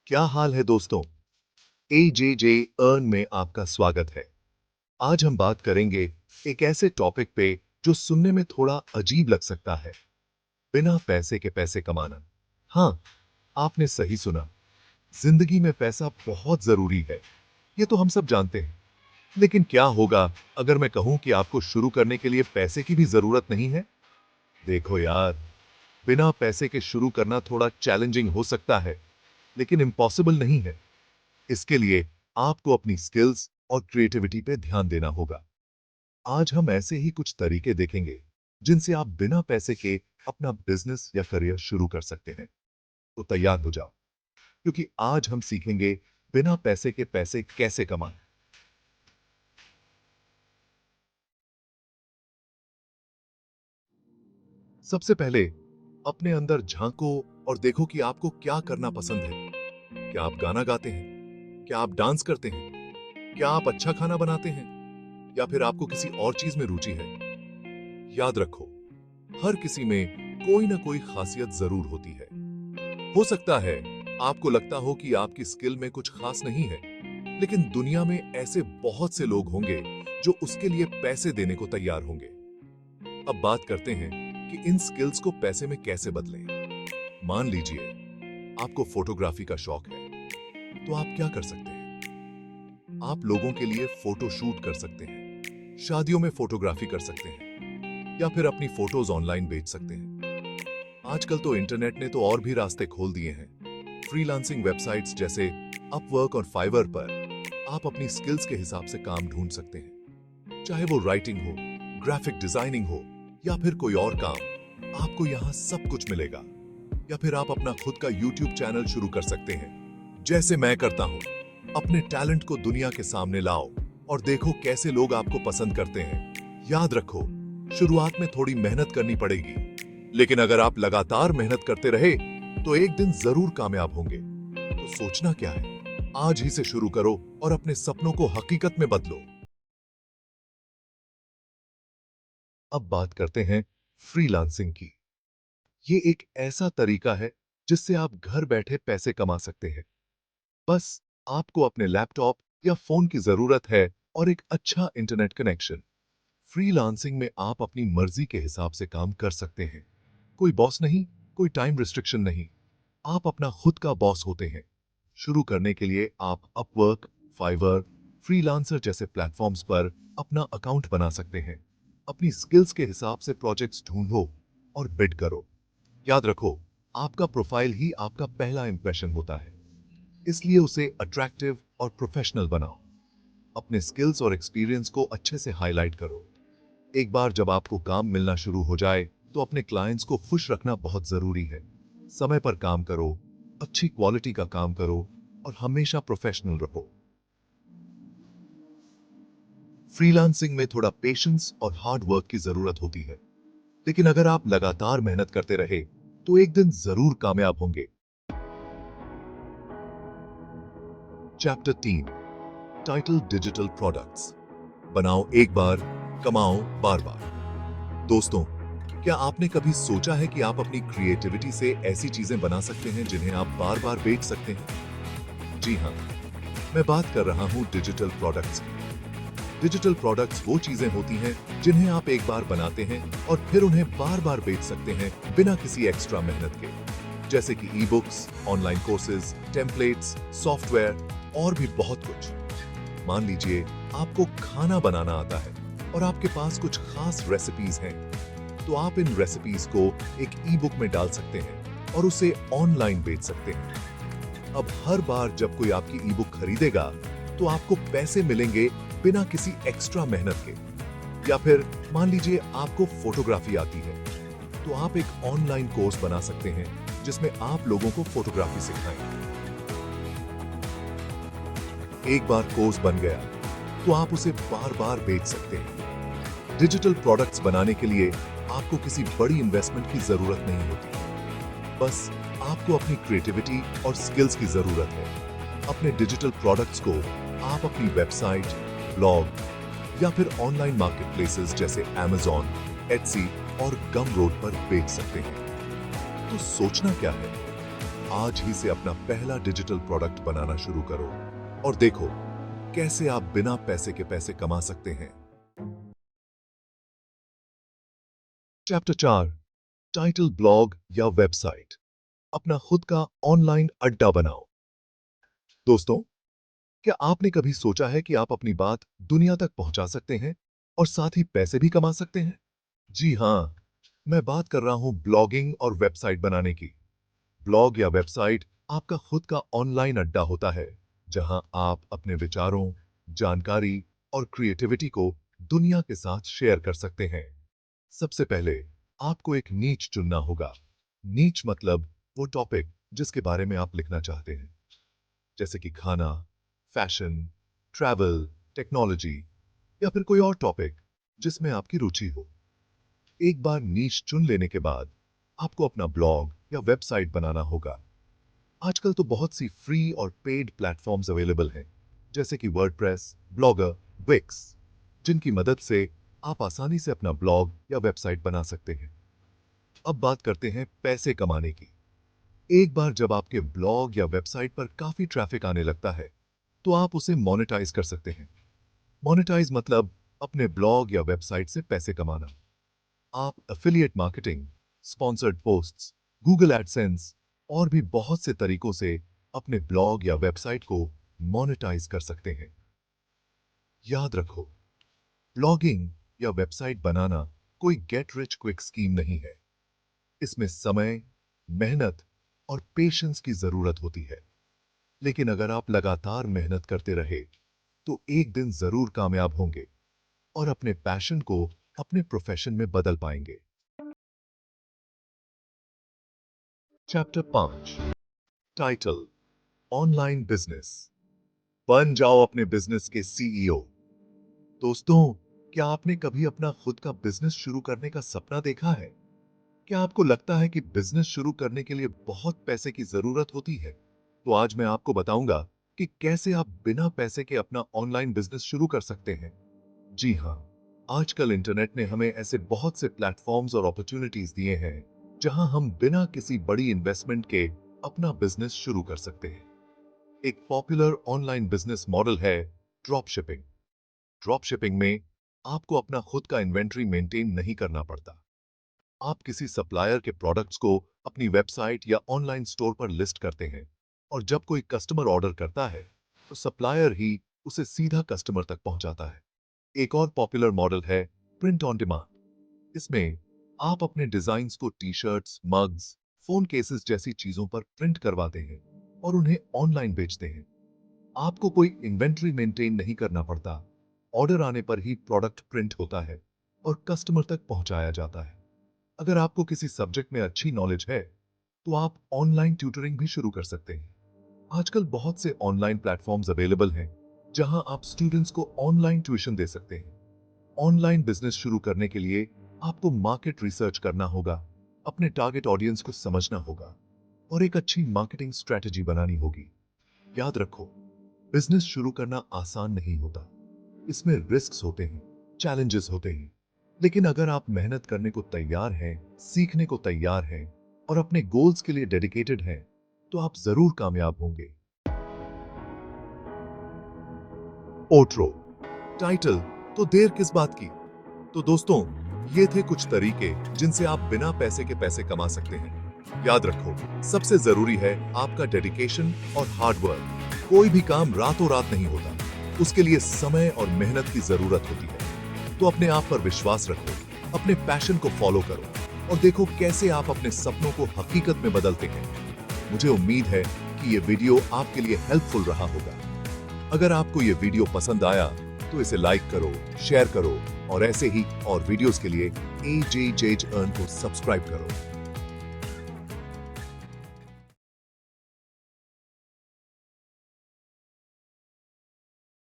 क्या हाल है दोस्तों। AJJ अर्न में आपका स्वागत है। आज हम बात करेंगे एक ऐसे टॉपिक पे जो सुनने में थोड़ा अजीब लग सकता है। बिना पैसे के पैसे कमाना। हाँ, आपने सही सुना। जिंदगी में पैसा बहुत जरूरी है, ये तो हम सब जानते हैं। लेकिन क्या होगा अगर मैं कहूं कि आपको शुरू करने के लिए पैसे की भी जरूरत नहीं है? देखो यार, बिना पैसे के शुरू करना थोड़ा चैलेंजिंग हो सकता है, लेकिन इम्पॉसिबल नहीं है। इसके लिए आपको अपनी स्किल्स और क्रिएटिविटी पे ध्यान देना होगा। आज हम ऐसे ही कुछ तरीके देखेंगे जिनसे आप बिना पैसे के अपना बिजनेस या करियर शुरू कर सकते हैं। तो तैयार हो जाओ, क्योंकि आज हम सीखेंगे बिना पैसे के पैसे कैसे कमाएं। सबसे पहले अपने अंदर झांको और देखो कि आपको क्या करना पसंद है। क्या आप गाना गाते हैं? क्या आप डांस करते हैं? क्या आप अच्छा खाना बनाते हैं? या फिर आपको किसी और चीज में रुचि है? याद रखो, हर किसी में कोई ना कोई खासियत जरूर होती है। हो सकता है आपको लगता हो कि आपकी स्किल में कुछ खास नहीं है, लेकिन दुनिया में ऐसे बहुत से लोग होंगे जो उसके लिए पैसे देने को तैयार होंगे। अब बात करते हैं कि इन स्किल्स को पैसे में कैसे बदलें। मान लीजिए आपको फोटोग्राफी का शौक है, तो आप क्या कर सकते हैं? आप लोगों के लिए फोटो शूट कर सकते हैं, शादियों में फोटोग्राफी कर सकते हैं, या फिर अपनी फोटोज ऑनलाइन बेच सकते हैं। आजकल तो इंटरनेट ने तो और भी रास्ते खोल दिए हैं। फ्रीलांसिंग वेबसाइट्स जैसे अपवर्क और फाइवर पर आप अपनी स्किल्स के हिसाब से काम ढूंढ सकते हैं। चाहे वो राइटिंग हो, ग्राफिक डिजाइनिंग हो या फिर कोई और काम, आपको यहाँ सब कुछ मिलेगा। या फिर आप अपना खुद का यूट्यूब चैनल शुरू कर सकते हैं, जैसे मैं करता हूँ। अपने टैलेंट को दुनिया के सामने लाओ और देखो कैसे लोग आपको पसंद करते हैं। याद रखो, शुरुआत में थोड़ी मेहनत करनी पड़ेगी, लेकिन अगर आप लगातार मेहनत करते रहे तो एक दिन जरूर कामयाब होंगे। तो सोचना क्या है, आज ही से शुरू करो और अपने सपनों को हकीकत में बदलो। अब बात करते हैं फ्रीलांसिंग की। ये एक ऐसा तरीका है जिससे आप घर बैठे पैसे कमा सकते हैं। बस आपको अपने लैपटॉप या फोन की जरूरत है और एक अच्छा इंटरनेट कनेक्शन। फ्रीलांसिंग में आप अपनी मर्जी के हिसाब से काम कर सकते हैं। कोई बॉस नहीं, कोई टाइम रिस्ट्रिक्शन नहीं। आप अपना खुद का बॉस होते हैं। शुरू करने के लिए आप अपवर्क, फाइवर, फ्रीलांसर जैसे प्लेटफॉर्म्स पर अपना अकाउंट बना सकते हैं। अपनी स्किल्स के हिसाब से प्रोजेक्ट्स ढूंढो और बिड करो। याद रखो, आपका प्रोफाइल ही आपका पहला इंप्रेशन होता है, इसलिए उसे अट्रैक्टिव और प्रोफेशनल बनाओ। अपने स्किल्स और एक्सपीरियंस को अच्छे से हाईलाइट करो। एक बार जब आपको काम मिलना शुरू हो जाए तो अपने क्लाइंट्स को खुश रखना बहुत जरूरी है। समय पर काम करो, अच्छी क्वालिटी का काम करो और हमेशा प्रोफेशनल रहो। फ्रीलांसिंग में थोड़ा पेशेंस और हार्ड वर्क की जरूरत होती है, लेकिन अगर आप लगातार मेहनत करते रहे तो एक दिन जरूर कामयाब होंगे। Chapter 3, title digital products. बनाओ एक बार, कमाओ बार बार। दोस्तों, क्या आपने कभी सोचा है कि आप अपनी क्रिएटिविटी से ऐसी चीजें बना सकते हैं जिन्हें आप बार बार बेच सकते हैं? जी हाँ, मैं बात कर रहा हूं डिजिटल प्रोडक्ट्स की। डिजिटल प्रोडक्ट्स वो चीजें होती हैं जिन्हें आप एक बार बनाते हैं और फिर उन्हें बार बार बेच सकते हैं बिना किसी एक्स्ट्रा मेहनत के। जैसे कि e books, online courses, templates, software और भी बहुत कुछ। मान लीजिए आपको खाना बनाना आता है और आपके पास कुछ खास रेसिपीज हैं, तो आप इन रेसिपीज को एक ई बुक में डाल सकते हैं और उसे ऑनलाइन बेच सकते हैं। अब हर बार जब कोई आपकी ई बुक खरीदेगा तो आपको पैसे मिलेंगे बिना किसी एक्स्ट्रा मेहनत के। या फिर मान लीजिए आपको फोटोग्राफी आती है, तो आप एक ऑनलाइन कोर्स बना सकते हैं जिसमें आप लोगों को फोटोग्राफी सिखाएं। एक बार कोर्स बन गया तो आप उसे बार बार बेच सकते हैं। डिजिटल प्रोडक्ट्स बनाने के लिए आपको किसी बड़ी इन्वेस्टमेंट की जरूरत नहीं होती। बस आपको अपनी क्रिएटिविटी और स्किल्स की जरूरत है। अपने डिजिटल प्रोडक्ट्स को आप अपनी वेबसाइट, ब्लॉग या फिर ऑनलाइन मार्केटप्लेसेस जैसे Amazon, Etsy और गमरोड पर बेच सकते हैं। तो सोचना क्या है, आज ही से अपना पहला डिजिटल प्रोडक्ट बनाना शुरू करो और देखो कैसे आप बिना पैसे के पैसे कमा सकते हैं। चैप्टर 4, टाइटल, ब्लॉग या वेबसाइट, अपना खुद का ऑनलाइन अड्डा बनाओ। दोस्तों, क्या आपने कभी सोचा है कि आप अपनी बात दुनिया तक पहुंचा सकते हैं और साथ ही पैसे भी कमा सकते हैं? जी हां, मैं बात कर रहा हूं ब्लॉगिंग और वेबसाइट बनाने की। ब्लॉग या वेबसाइट आपका खुद का ऑनलाइन अड्डा होता है, जहां आप अपने विचारों, जानकारी और क्रिएटिविटी को दुनिया के साथ शेयर कर सकते हैं। सबसे पहले आपको एक नीच चुनना होगा। नीच मतलब वो टॉपिक जिसके बारे में आप लिखना चाहते हैं, जैसे कि खाना, फैशन, ट्रैवल, टेक्नोलॉजी या फिर कोई और टॉपिक जिसमें आपकी रुचि हो। एक बार नीश चुन लेने के बाद आपको अपना ब्लॉग या वेबसाइट बनाना होगा। आजकल तो बहुत सी फ्री और पेड प्लेटफॉर्म्स अवेलेबल हैं, जैसे कि वर्डप्रेस, ब्लॉगर, विक्स, जिनकी मदद से आप आसानी से अपना ब्लॉग या वेबसाइट बना सकते हैं। अब बात करते हैं पैसे कमाने की। एक बार जब आपके ब्लॉग या वेबसाइट पर काफी ट्रैफिक आने लगता है, तो आप उसे मोनेटाइज कर सकते हैं। मोनेटाइज मतलब अपने ब्लॉग या वेबसाइट से पैसे कमाना। आप affiliate marketing, sponsored posts, Google AdSense और भी बहुत से तरीकों से अपने ब्लॉग या वेबसाइट को मोनेटाइज कर सकते हैं। याद रखो, ब्लॉगिंग या वेबसाइट बनाना कोई गेट रिच क्विक स्कीम नहीं है। इसमें समय, मेहनत और पेशेंस की जरूरत होती है। लेकिन अगर आप लगातार मेहनत करते रहे, तो एक दिन जरूर कामयाब होंगे और अपने पैशन को अपने प्रोफेशन में बदल पाएंगे। चैप्टर 5, टाइटल, ऑनलाइन बिजनेस, बन जाओ अपने बिजनेस के सीईओ। दोस्तों, क्या आपने कभी अपना खुद का बिजनेस शुरू करने का सपना देखा है? क्या आपको लगता है कि बिजनेस शुरू करने के लिए बहुत पैसे की जरूरत होती है? तो आज मैं आपको बताऊंगा कि कैसे आप बिना पैसे के अपना ऑनलाइन बिजनेस शुरू कर सकते हैं। जी हाँ, आजकल इंटरनेट ने हमें ऐसे बहुत से प्लेटफॉर्म्स और अपॉर्चुनिटीज दिए हैं, जहां हम बिना किसी बड़ी इन्वेस्टमेंट के अपना बिजनेस शुरू कर सकते हैं। एक पॉपुलर ऑनलाइन बिजनेस मॉडल है ड्रॉप शिपिंग। ड्रॉप शिपिंग में आपको अपना खुद का इन्वेंट्री मेंटेन नहीं करना पड़ता। आप किसी सप्लायर के प्रोडक्ट्स को अपनी वेबसाइट या ऑनलाइन स्टोर पर लिस्ट करते हैं और जब कोई कस्टमर ऑर्डर करता है, तो सप्लायर ही उसे सीधा कस्टमर तक पहुंचाता है। एक और पॉपुलर मॉडल है प्रिंट ऑन डिमांड। इसमें आप अपने डिजाइन्स को T shirts, mugs, phone cases जैसी चीजों पर प्रिंट करवाते हैं और उन्हें ऑनलाइन बेचते हैं। आपको कोई इन्वेंट्री मेंटेन नहीं करना पड़ता। ऑर्डर आने पर ही प्रोडक्ट प्रिंट होता है और कस्टमर तक पहुंचाया जाता है। अगर आपको किसी सब्जेक्ट में अच्छी नॉलेज है, तो आप ऑनलाइन ट्यूटरिंग भी शुरू कर सकते हैं। आजकल बहुत से ऑनलाइन प्लेटफॉर्म्स अवेलेबल हैं, जहां आप स्टूडेंट्स को ऑनलाइन ट्यूशन दे सकते हैं। ऑनलाइन बिजनेस शुरू करने के लिए आपको मार्केट रिसर्च करना होगा, अपने टारगेट ऑडियंस को समझना होगा और एक अच्छी मार्केटिंग स्ट्रेटेजी बनानी होगी। याद रखो, बिजनेस शुरू करना आसान नहीं होता। इसमें रिस्क्स होते हैं, चैलेंजेस होते हैं। लेकिन अगर आप मेहनत करने को तैयार हैं, सीखने को तैयार हैं और अपने गोल्स के लिए डेडिकेटेड हैं, तो आप जरूर कामयाब होंगे। ओट्रो, टाइटल, तो देर किस बात की? तो दोस्तों, ये थे कुछ तरीके जिनसे आप बिना पैसे के पैसे कमा सकते हैं। याद रखो, सबसे जरूरी है आपका डेडिकेशन और हार्ड वर्क। कोई भी काम रातों रात नहीं होता, उसके लिए समय और मेहनत की जरूरत होती है। तो अपने आप पर विश्वास रखो, अपने पैशन को फॉलो करो और देखो कैसे आप अपने सपनों को हकीकत में बदलते हैं। मुझे उम्मीद है कि ये वीडियो आपके लिए हेल्पफुल रहा होगा। अगर आपको ये वीडियो पसंद आया, तो इसे लाइक करो, शेयर करो और ऐसे ही और वीडियोस के लिए AJJEarn को सब्सक्राइब करो।